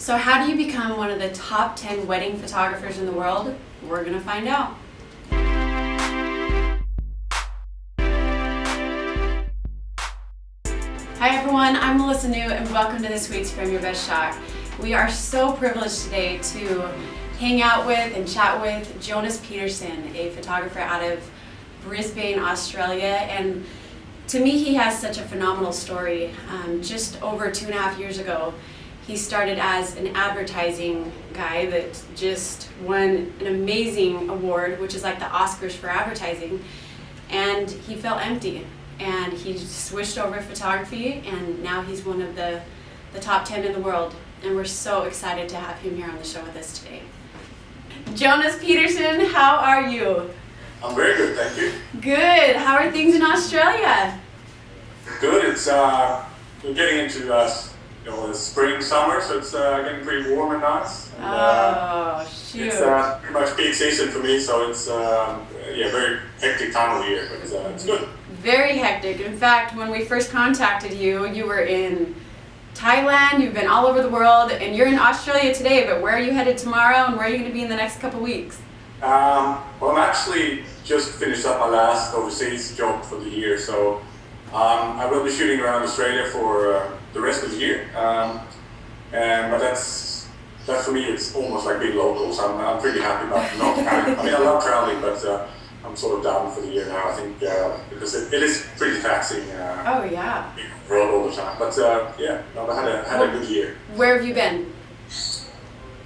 So how do you become one of the top 10 wedding photographers in the world? We're gonna find out. Hi everyone, I'm Melissa New and welcome to this week's Frame Your Best Shot. We are so privileged today to hang out with and chat with Jonas Peterson, a photographer out of Brisbane, Australia. And to me, he has such a phenomenal story. Just over 2.5 years ago, he started as an advertising guy that just won an amazing award, which is like the Oscars for advertising. And he felt empty. And he switched over to photography, and now he's one of the top 10 in the world. And we're so excited to have him here on the show with us today. Jonas Peterson, how are you? I'm very good, thank you. Good. How are things in Australia? Good. It's we're getting into the spring, summer, so it's getting pretty warm and nice. And, shoot. It's pretty much peak season for me, so it's very hectic time of the year, but it's good. Very hectic. In fact, when we first contacted you, you were in Thailand, you've been all over the world, and you're in Australia today, but where are you headed tomorrow, and where are you going to be in the next couple weeks? Well, I'm actually just finished up my last overseas job for the year, so I will be shooting around Australia for the rest of the year. But that's for me, it's almost like being local, so I'm pretty happy about not having, I love traveling, but I'm sort of down for the year now, I think, because it is pretty taxing. Oh yeah. Being abroad all the time, but I had a good year. Where have you been?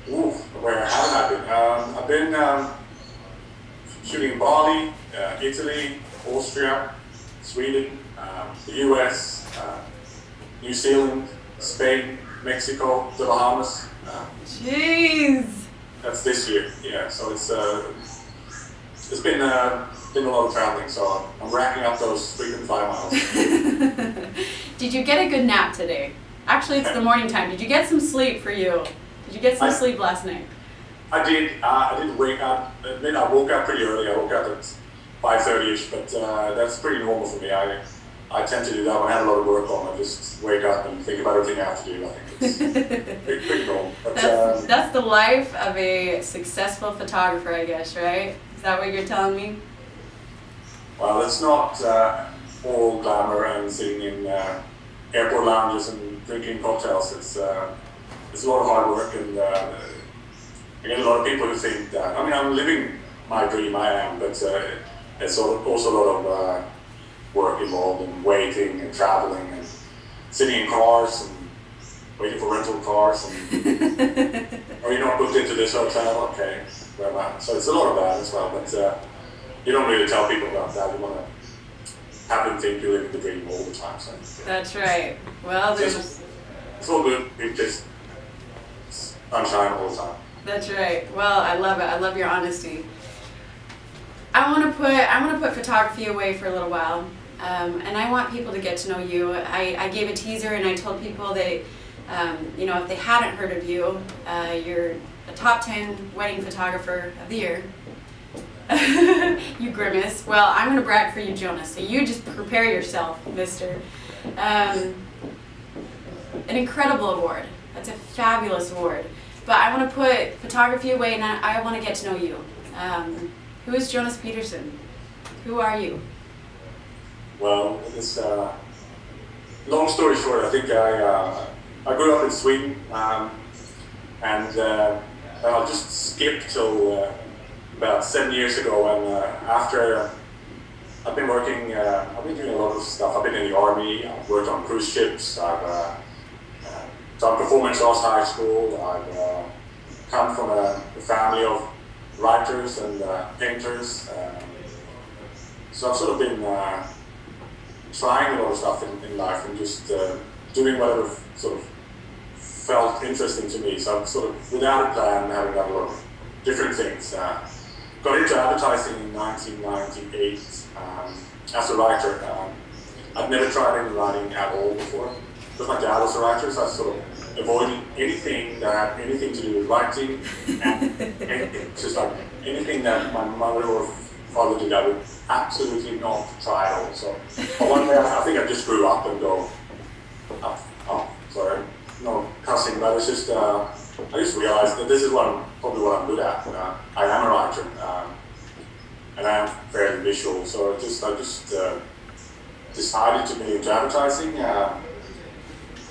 Ooh, where haven't I been? I've been shooting in Bali, Italy, Austria, Sweden, the US, New Zealand, Spain, Mexico, the Bahamas. Jeez! That's this year, yeah. So it's been a lot of traveling, so I'm racking up those frequent 5 miles. Did you get a good nap today? Actually, it's the morning time. Did you get some sleep for you? Did you get some sleep last night? I did. I didn't wake up. I woke up pretty early. I woke up at 5:30ish, but that's pretty normal for me. I tend to do that when I have a lot of work on. I just wake up and think about everything I have to do. I think it's pretty normal. But, that's the life of a successful photographer, I guess, right? Is that what you're telling me? Well, it's not all glamour and sitting in airport lounges and drinking cocktails. It's a lot of hard work, and I get a lot of people who think that. I mean, I'm living my dream, I am, but there's also a lot of work involved in waiting and traveling and sitting in cars and waiting for rental cars. And, or you're not booked into this hotel, okay, where am I? So it's a lot of that as well, but you don't really tell people about that. You want to have them think you're living the dream all the time. So that's right. Well, it's all good. It's just sunshine all the time. That's right. Well, I love it. I love your honesty. I want to put photography away for a little while, and I want people to get to know you. I gave a teaser and I told people that if they hadn't heard of you, you're a top 10 wedding photographer of the year. You grimace. Well, I'm going to brag for you, Jonas. So you just prepare yourself, mister. An incredible award. That's a fabulous award. But I want to put photography away, and I want to get to know you. Who is Jonas Peterson? Who are you? Well, it's long story short. I think I grew up in Sweden, and I'll just skip till about 7 years ago. And after I've been working, I've been doing a lot of stuff. I've been in the army. I've worked on cruise ships. I've done performance arts high school. I've come from a family of writers and painters. So I've sort of been trying a lot of stuff in life and just doing whatever sort of felt interesting to me. So I'm sort of, without a plan, having done a lot of different things. Got into advertising in 1998 as a writer. I'd never tried any writing at all before. Because my dad was a writer, so I sort of avoided anything that had anything to do with writing, and anything, just like anything that my mother or father did, I would absolutely not try at all. So one day I think I just grew up and go, sorry, no cussing, but it's just I just realized that this is probably what I'm good at. I am a writer, and I am fairly visual, so I just decided to move into advertising,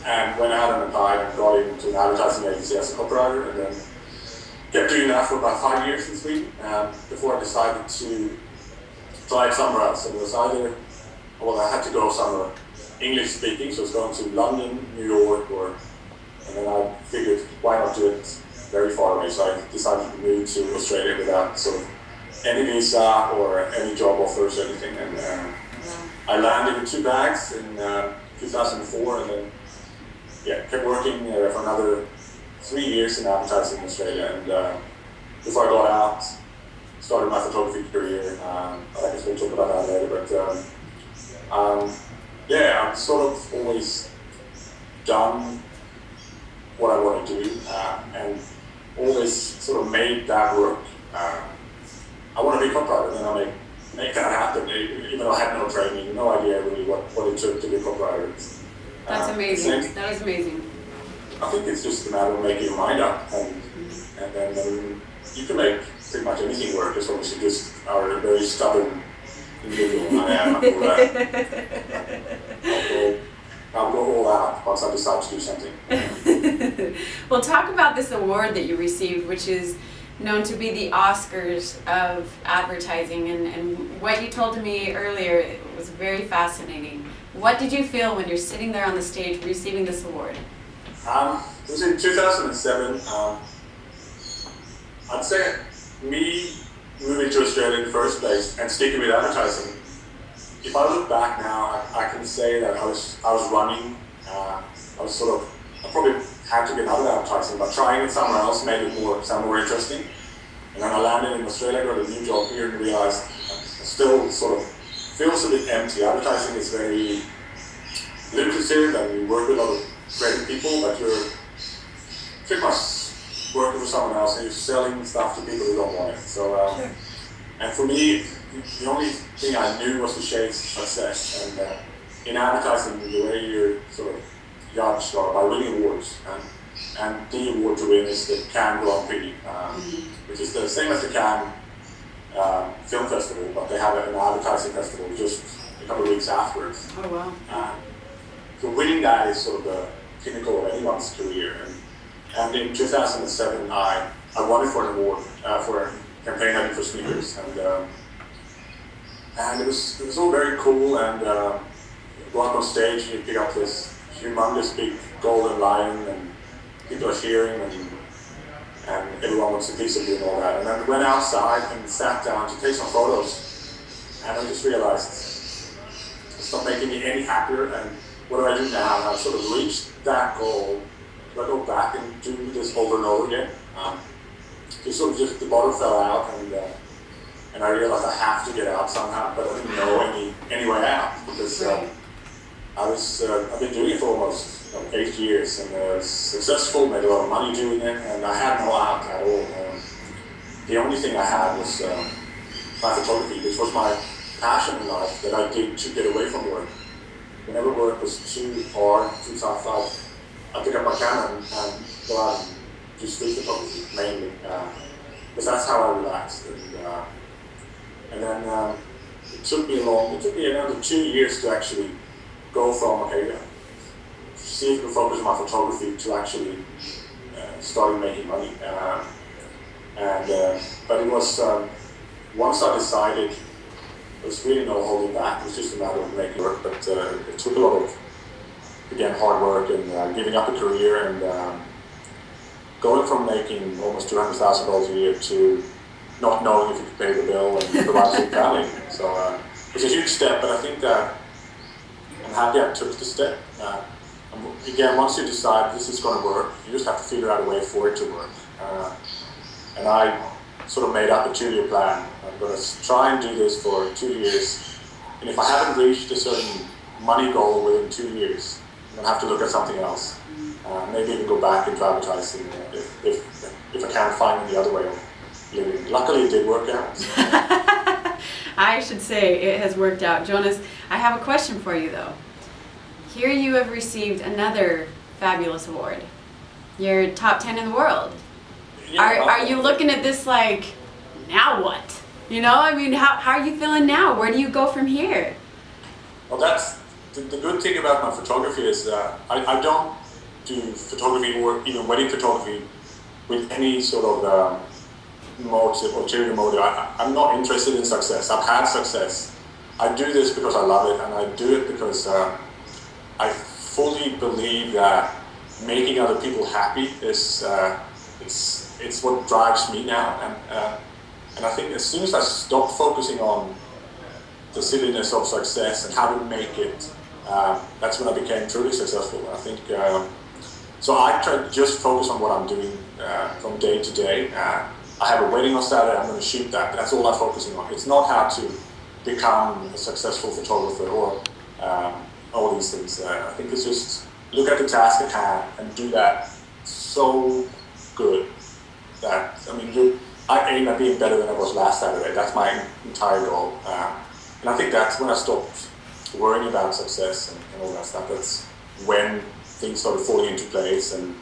and went out and applied and got into an advertising agency as a copywriter, and then kept doing that for about 5 years in Sweden before I decided to try it somewhere else. And it was either, well, I had to go somewhere English speaking, so I was going to London, New York, and then I figured why not do it very far away. So I decided to move to Australia without sort of any visa or any job offers or anything. And I landed in 2 bags in 2004, and then kept working for another 3 years in advertising in Australia. And before I got out, started my photography career. I guess we'll talk about that later, but I've sort of always done what I want to do, and always sort of made that work. I want to be a copywriter, then I make that happen, even though I had no training, no idea really what it took to be a copywriter. That's amazing. That is amazing. I think it's just a matter of making your mind up, and then you can make pretty much anything work as long as you just are a very stubborn individual. I am. I'll go all out once I decide to do something. Well, talk about this award that you received, which is known to be the Oscars of advertising, and what you told to me earlier, it was very fascinating. What did you feel when you're sitting there on the stage receiving this award? It was in 2007. I'd say me moving to Australia in the first place and sticking with advertising, if I look back now, I can say that I was running. I probably had to get out of advertising, but trying it somewhere else made it sound more interesting. And then I landed in Australia, got a new job here, and realized it still sort of feels a bit empty. Advertising is very lucrative, and you work with a lot of great people, but you're pretty much working for someone else, and you're selling stuff to people who don't want it. So, and for me, the only thing I knew was to chase success. And in advertising, the way you're sort of judged are by winning awards. And the award to win is the Cannes Grand Prix, which is the same as the Cannes Film Festival, but they have an advertising festival just a couple of weeks afterwards. Oh, wow. So winning that is sort of the pinnacle of anyone's career. And in 2007, I won it for an award for a campaign heading for sneakers. And it was all very cool, and go up on stage and you pick up this humongous big golden lion, and people are cheering, and everyone wants a piece of you and all that. And then went outside and sat down to take some photos, and I just realized it's not making me any happier, and what do I do now? And I've sort of reached that goal. Do I go back and do this over and over again? Just the bottle fell out, and I realized I have to get out somehow, but I didn't know any way out, because I've been doing it for almost 8 years, and was successful, made a lot of money doing it, and I had no out at all. The only thing I had was my photography, which was my passion in life that I did to get away from work. Whenever work was too hard, too tough, I'd pick up my camera and go out and do street photography mainly, because that's how I relaxed. And then it took me another 2 years to actually go from see if I could focus on my photography to actually starting making money. But it was once I decided, there was really no holding back. It was just a matter of making work. But it took a lot of, again, hard work and giving up a career, and going from making almost $200,000 a year to not knowing if you could pay the bill and provide for your family. So it was a huge step, but I think that I'm happy I took the step. Again, once you decide this is going to work, you just have to figure out a way for it to work. And I sort of made up a 2-year plan. I'm going to try and do this for 2 years, and if I haven't reached a certain money goal within 2 years, I'm going to have to look at something else. Maybe even go back into advertising if I can't find any other way of living. Luckily, it did work out. I should say it has worked out. Jonas, I have a question for you though. Here you have received another fabulous award. You're top 10 in the world. Yeah, Are you looking at this like, now what? You know, I mean, how are you feeling now? Where do you go from here? Well, that's the good thing about my photography is I don't do photography or even wedding photography with any sort of motive or ulterior motive. I'm not interested in success. I've had success. I do this because I love it, and I do it because I fully believe that making other people happy is it's what drives me now. And I think as soon as I stopped focusing on the silliness of success and how to make it, that's when I became truly successful. I think so. I try to just focus on what I'm doing from day to day. I have a wedding on Saturday. I'm going to shoot that. That's all I'm focusing on. It's not how to become a successful photographer or all these things. I think it's just look at the task at hand and do that so good that, I mean, I aim at being better than I was last Saturday. That's my entire goal. And I think that's when I stopped worrying about success and all that stuff. That's when things started falling into place. And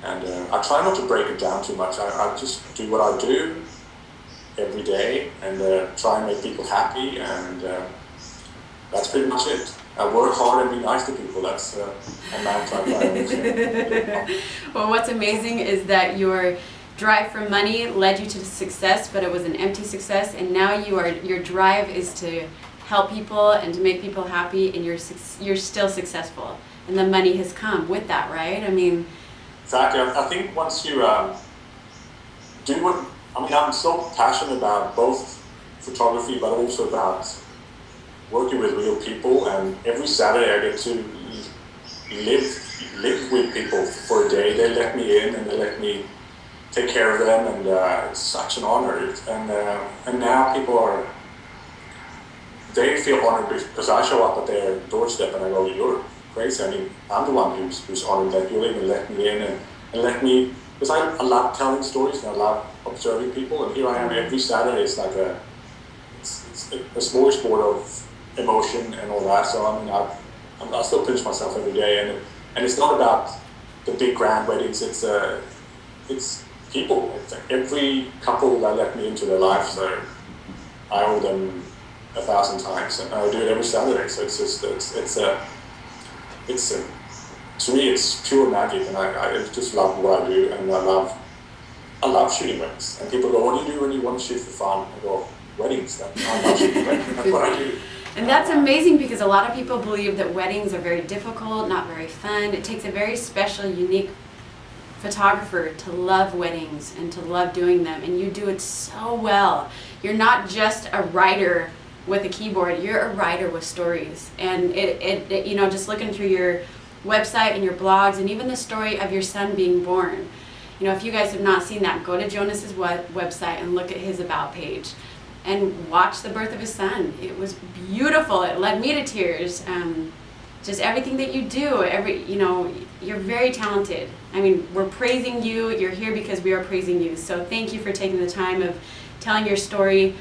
I try not to break it down too much. I just do what I do every day and try and make people happy. And that's pretty much it. I work hard and be nice to people. That's a mantra. Well, what's amazing is that your drive for money led you to success, but it was an empty success, and now your drive is to help people and to make people happy, and you're still successful, and the money has come with that, right? I mean, exactly. I think once you do what, I mean, I'm so passionate about both photography, but also about working with real people, and every Saturday I get to live with people for a day. They let me in and they let me take care of them, and it's such an honor. And now people they feel honored because I show up at their doorstep and I go, "You're crazy." I mean, I'm the one who's honored that you'll even let me in and let me, because I love telling stories and I love observing people, and here I am every Saturday. It's like it's a smorgasbord of emotion and all that. So I mean, I still pinch myself every day, and it's not about the big grand weddings. It's people. It's like every couple that let me into their lives, so I owe them 1,000 times, and I do it every Saturday. So it's just to me it's pure magic, and I just love what I do, and I love shooting weddings. And people go, "What do you do when you want to shoot for fun?" I go, "Weddings." I love shooting weddings. That's what I do. And that's amazing, because a lot of people believe that weddings are very difficult, not very fun. It takes a very special, unique photographer to love weddings and to love doing them, and you do it so well. You're not just a writer with a keyboard, you're a writer with stories. And it you know, just looking through your website and your blogs, and even the story of your son being born. You know, if you guys have not seen that, go to Jonas's website and look at his about page and watch the birth of his son. It was beautiful. It led me to tears. Just everything that you do, you know, you're very talented. I mean, we're praising you. You're here because we are praising you. So thank you for taking the time of telling your story.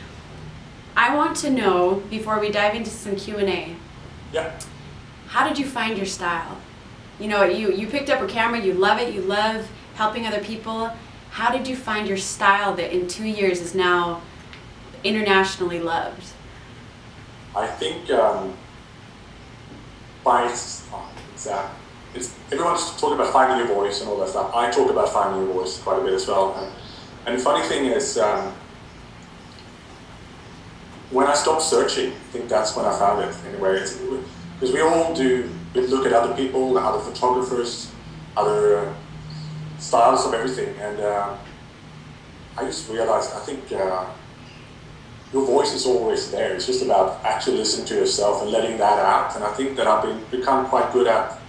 I want to know, before we dive into some Q&A, Yeah. how did you find your style? You know, you picked up a camera, you love it, you love helping other people. How did you find your style that in 2 years is now internationally loved? I think everyone's talking about finding your voice and all that stuff. I talk about finding your voice quite a bit as well. And the funny thing is, when I stopped searching, I think that's when I found it. Anyway, because we all do. We look at other people, other photographers, other styles of everything, and I just realized, I think your voice is always there. It's just about actually listening to yourself and letting that out. And I think that I've become quite good at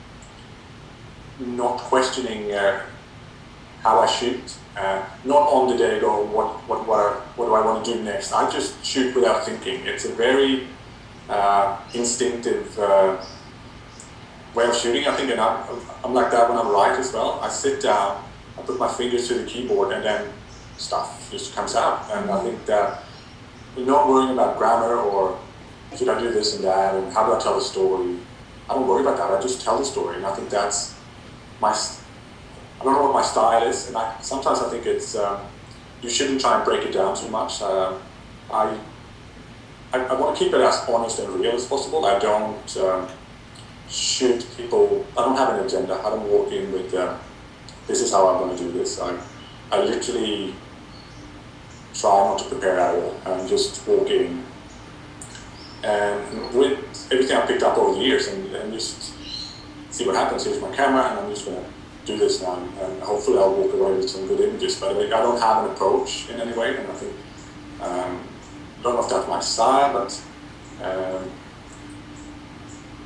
not questioning how I shoot. Not on the day go, what do I want to do next? I just shoot without thinking. It's a very instinctive way of shooting, I think, and I'm like that when I write as well. I sit down, I put my fingers to the keyboard, and then stuff just comes out. And I think that you're not worrying about grammar or should I do this and that and how do I tell the story. I don't worry about that. I just tell the story, and I think that's I don't know what my style is, and sometimes I think it's you shouldn't try and break it down too much. I want to keep it as honest and real as possible. I don't shoot people. I don't have an agenda. I don't walk in with this is how I'm going to do this. I literally try not to prepare at all. I'm just walk in, and with everything I picked up over the years, and just see what happens. Here's my camera, and I'm just going to do this now, and hopefully I'll walk away with some good images. But I don't have an approach in any way, and I think I don't know if that's my style, but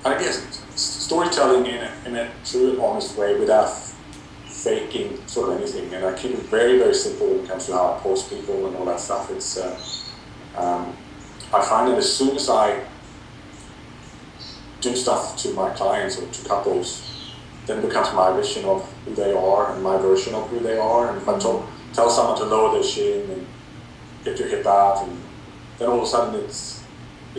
I guess storytelling in a true and honest way without faking sort of anything, and I keep it very, very simple when it comes to how I post people and all that stuff. It's I find that as soon as I do stuff to my clients or to couples, then it becomes my vision of who they are and my version of who they are. And if I tell someone to lower their shin and get your hip out, and then all of a sudden it's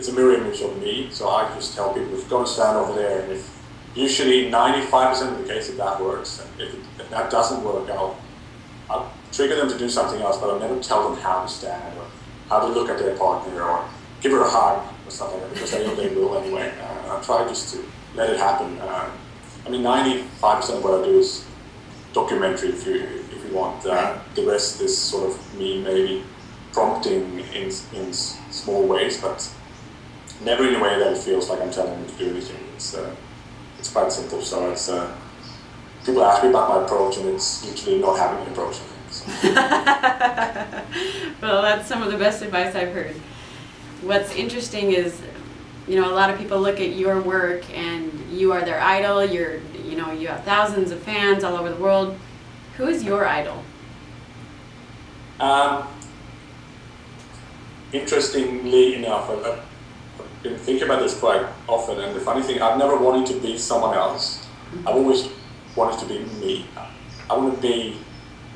a mirror image of me. So I just tell people, go and stand over there, and if usually 95% of the cases that works, and if that doesn't work, I'll trigger them to do something else, but I'll never tell them how to stand or how to look at their partner or give her a hug or something like that, because I know they will anyway. I try just to let it happen. I mean, 95% of what I do is documentary, if you want. The rest is sort of me maybe prompting in small ways, but never in a way that it feels like I'm telling them to do anything. It's quite simple. So it's people ask me about my approach, and it's usually not having an approach. I think, so. Well, that's some of the best advice I've heard. What's interesting is, a lot of people look at your work and you are their idol. You have thousands of fans all over the world. Who is your idol? Interestingly enough, I've been thinking about this quite often, and the funny thing, I've never wanted to be someone else. I've always wanted to be me. I want to be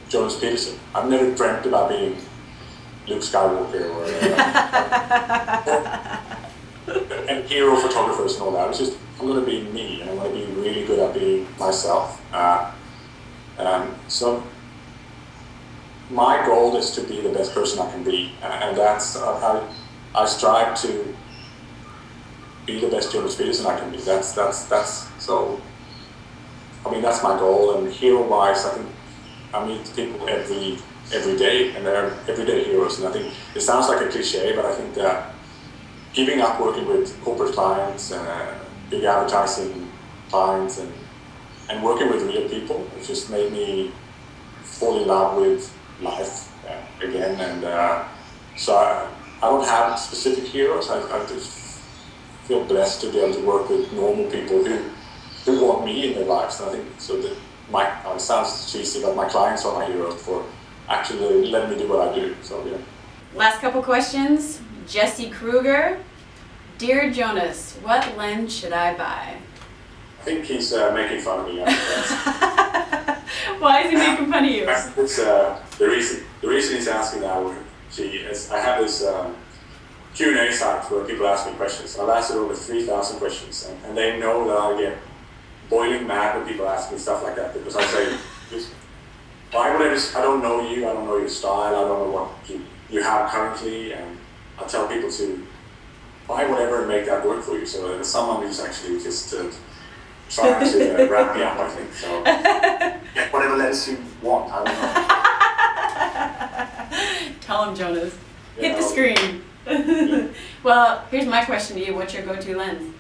Jonas Peterson. I've never dreamt about being Luke Skywalker or and hero photographers and all that. It's just, I'm going to be me, and I'm going to be really good at being myself. So my goal is to be the best person I can be, and that's I strive to be the best Jonas Peterson I can be. That's so. I mean, that's my goal. And hero-wise, I think I meet people every day, and they're everyday heroes. And I think it sounds like a cliche, but I think that giving up working with corporate clients and big advertising clients and working with real people, it just made me fall in love with life again. And so I don't have specific heroes. I just feel blessed to be able to work with normal people who want me in their lives. And I think so that it sounds cheesy, but my clients are my heroes for actually letting me do what I do. So yeah. Last couple questions. Jesse Kruger, dear Jonas, what lens should I buy? I think he's making fun of me. Why is he making fun of you? It's, the reason he's asking that is I have this Q&A site where people ask me questions. I've answered over 3,000 questions, and they know that I get boiling mad when people ask me stuff like that, because I say, why would I don't know you, I don't know your style, I don't know what you have currently, and I tell people to buy whatever and make that work for you. So there's someone who's actually just trying to wrap me up, I think. So get whatever lens you want, I don't know. Tell him, Jonas. Hit the screen. Yeah. Well, here's my question to you. What's your go-to lens?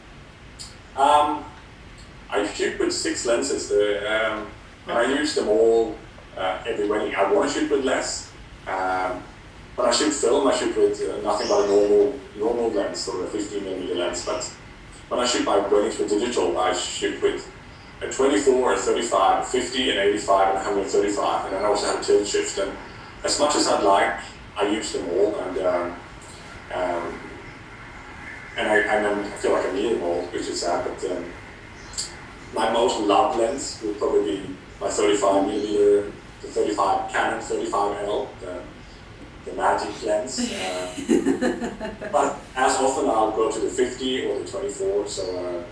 I shoot with 6 lenses, and I use them all every wedding. I want to shoot with less. When I shoot film, I shoot with nothing but a normal lens, or a 15mm lens. But when I shoot my weddings with digital, I shoot with a 24, a 35, a 50, an 85, and a 135. And then I also have a tilt shift. And as much as I'd like, I use them all. And I feel like I need them all, which is sad. But my most loved lens would probably be my 35mm, the 35 Canon 35L, the magic lens. But as often I'll go to the 50 or the 24. So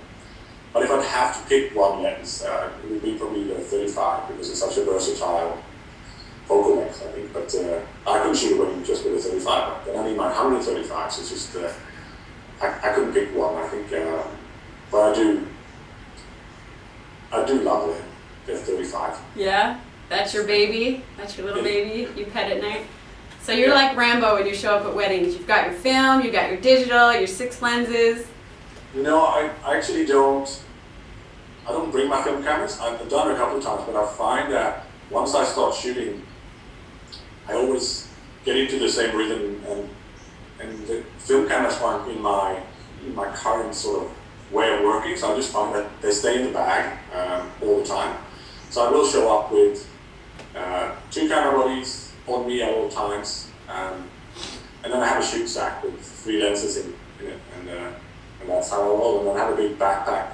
But if I'd have to pick one lens, it would be probably the 35 because it's such a versatile focal length, I think. But I couldn't shoot a wedding just with a 35. Then I need my 135, so it's just I couldn't pick one. I think, but I do love the 35. Yeah, that's your baby. That's your little baby. You pet at night. So you're like Rambo when you show up at weddings. You've got your film, you've got your digital, your 6 lenses. No, I actually don't. I don't bring my film cameras. I've done it a couple of times, but I find that once I start shooting, I always get into the same rhythm, and the film cameras aren't in my current sort of way of working. So I just find that they stay in the bag all the time. So I will show up with 2 camera bodies on me at all times, and then I have a shoot sack with 3 lenses in it, and that's how I roll. And then I have a big backpack,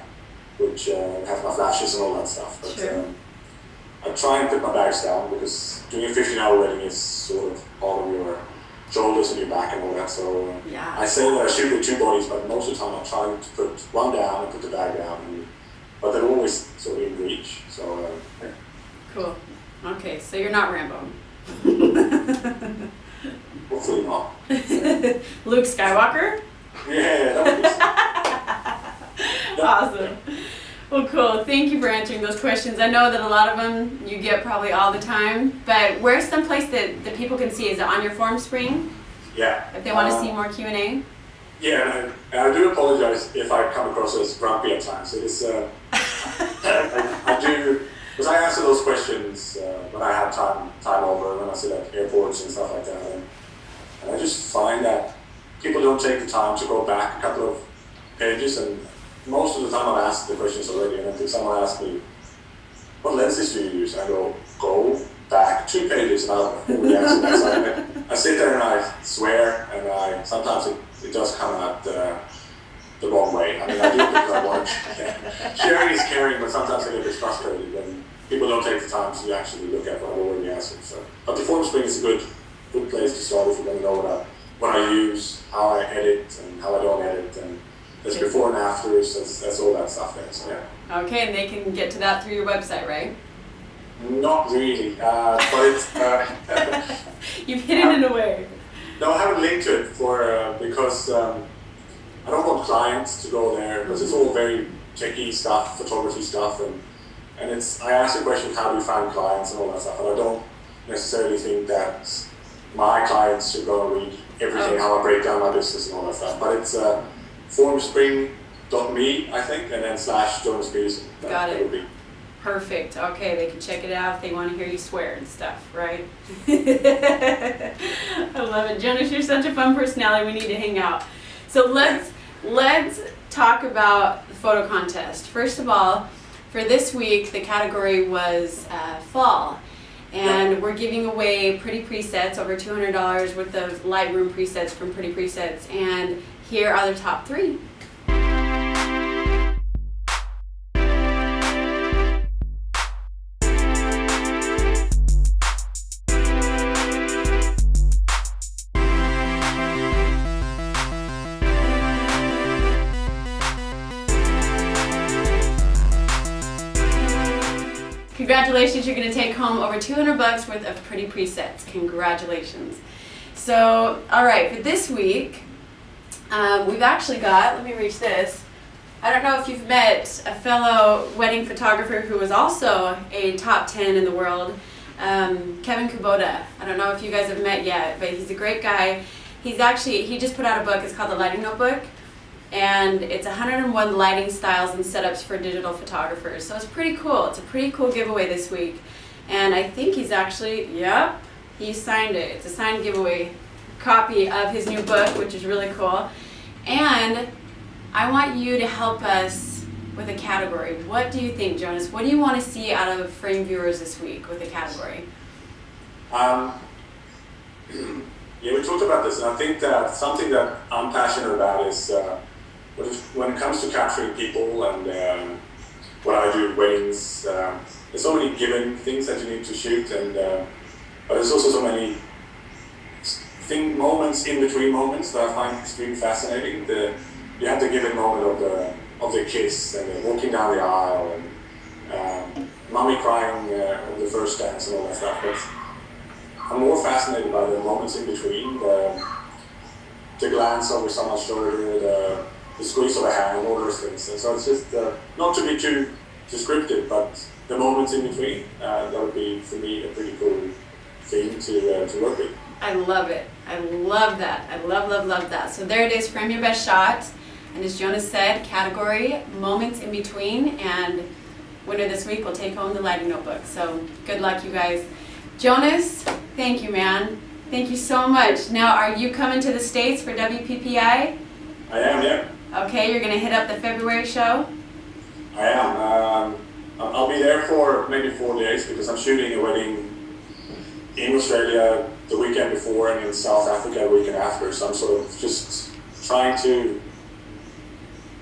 which has my flashes and all that stuff. But sure. I try and put my bags down because doing a 15-hour wedding is sort of all of your shoulders and your back and all that. So yeah. I say that I shoot with 2 bodies, but most of the time I'm trying to put one down and put the bag down. But they're always sort of in reach. So yeah. Cool. Okay, so you're not Rambo. Hopefully not. Luke Skywalker? Yeah, that would be Awesome. Well, cool. Thank you for answering those questions. I know that a lot of them you get probably all the time, but where's some place that people can see? Is it on your form spring? Yeah. If they want to see more Q&A? Yeah, and I do apologize if I come across as grumpy at times. It is, I do, because I answer those questions when I have time over, when I sit at airports and stuff like that. And I just find that people don't take the time to go back a couple of pages, and most of the time I've asked the questions already, and I think someone asked me, what lenses do you use? And I go back 2 pages, and I'll answer that. So I sit there and I swear, and sometimes it does come out the wrong way. I mean, I do it because I want to. Sharing is caring, but sometimes I get a bit frustrated when people don't take the time to actually look at what I've already answered. So, but the form spring is a good place to start if you want to know what I use, how I edit, and how I don't edit, and there's before and afters. That's all that stuff there. So yeah. Okay, and they can get to that through your website, right? Not really, but it's. You've hidden it away. No, I haven't linked to it because I don't want clients to go there because it's all very techie stuff, photography stuff, and it's. I ask the question, how do you find clients and all that stuff, and I don't necessarily think that my clients should go and read everything, how I break down my business and all that stuff. But it's formspring.me, I think, and then /Jonas Peterson. Got it. Perfect. Okay, they can check it out if they want to hear you swear and stuff, right? I love it. Jonas, you're such a fun personality. We need to hang out. So let's talk about the photo contest. First of all, for this week, the category was fall. And we're giving away Pretty Presets, over $200 worth of Lightroom presets from Pretty Presets. And here are the top 3. Congratulations, you're going to take home over $200 worth of Pretty Presets. Congratulations. So, all right, for this week, we've actually got, let me reach this. I don't know if you've met a fellow wedding photographer who was also a top 10 in the world, Kevin Kubota. I don't know if you guys have met yet, but he's a great guy. He just put out a book. It's called The Lighting Notebook. And it's 101 lighting styles and setups for digital photographers. So it's pretty cool. It's a pretty cool giveaway this week. And I think he's actually, yep, he signed it. It's a signed giveaway copy of his new book, which is really cool. And I want you to help us with a category. What do you think, Jonas? What do you want to see out of Frame viewers this week with a category? Yeah, we talked about this, and I think that something that I'm passionate about is when it comes to capturing people and what I do, weddings, there's so many given things that you need to shoot, and but there's also so many moments in between moments that I find extremely fascinating. You have the given moment of the kiss and the walking down the aisle and mommy crying on the first dance and all that stuff. But I'm more fascinated by the moments in between, the glance over someone's shoulder, the squeeze of a hand, all those things. And so it's just not to be too descriptive, but the moments in between, that would be for me a pretty cool thing to work with. I love it. I love that. I love that. So there it is, Frame Your Best Shot. And as Jonas said, category, moments in between, and winner this week will take home the lighting notebook. So good luck, you guys. Jonas, thank you, man. Thank you so much. Now, are you coming to the States for WPPI? I am, yeah. Okay, you're going to hit up the February show? I am. I'll be there for maybe 4 days because I'm shooting a wedding in Australia the weekend before and in South Africa the weekend after. So I'm sort of just trying to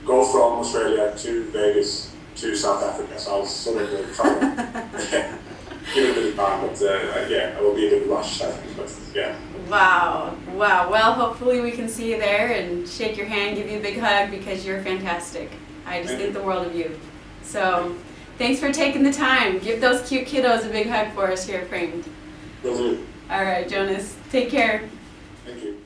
go from Australia to Vegas to South Africa. So I was sort of trying to give it a bit of time, but yeah, I will be a bit rushed, I think. But yeah. Wow. Well, hopefully we can see you there and shake your hand, give you a big hug because you're fantastic. I just think the world of you. So thanks for taking the time. Give those cute kiddos a big hug for us here at Framed. Will do. All right, Jonas. Take care. Thank you.